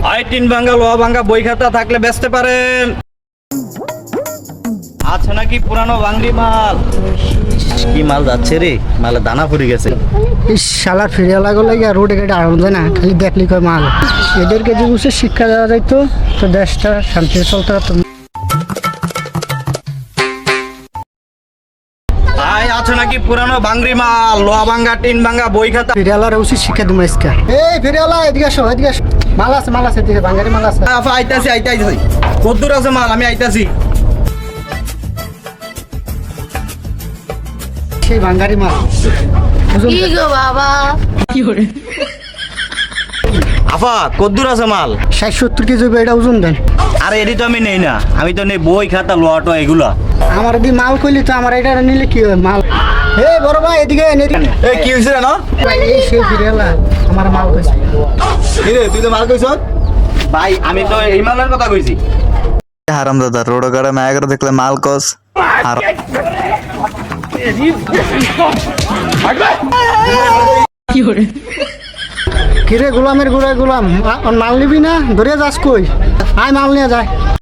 I tin ভাঙ্গা লোহা ভাঙ্গা বই খাতা থাকলে বেচতে পারেন। আছে নাকি পুরানো ভাঙ্গি মাল? কি মাল যাচ্ছে রে, মালে দানা পড়ে গেছে। এই শালার ফেরিওয়ালা গুলো রোডে গাড়ি আড়ানো যায় না, খালি দেখলি কয় মাল। এদেরকে যে বুঝে শিক্ষা দেওয়া যাইতো তো দেশটা শান্তিতে চলতে পারতো। ভাই আছে নাকি পুরানো ভাঙ্গি মাল, লোহা ভাঙ্গা টিন ভাঙ্গা বই খাতা? ফেরিওয়ালার উচিত শিক্ষা দিব আজকে। এই ফেরিওয়ালা এদিকে আসো, এদিকে আসো। মাল আছে এদিকে, বাঙ্গারি মাল আছে। আফা আইতাছি কদ্দুর আছে মাল, আমি আইতাছি। সেই বাঙ্গারি মাল কি গো বাবা, আফা কদ্দুর আছে মাল? 60-70 কেজি হবে, এটা ওজন দেন। আরে এটি তো আমি নেই না, আমি তো নেই বই খাতা লোহাটো এগুলা। আমার যদি মাল কইলি তো আমার এটা নিলে কি হয় মাল। এই বড় ভাই এদিকে এই কি হইছে না? এই সেই ফেরিওয়ালা আমার মাল কইছে। কি রে তুই তো মাল কইছ? ভাই আমি তো এই মালের কথা কইছি। হারামদাদা রোড গাড়া মায়াগর দেখলে মাল কস আর কিরে গোলামের গোলাম মাল নিবি না? ধরে যাস কই? আয় মাল নিয়ে যায়।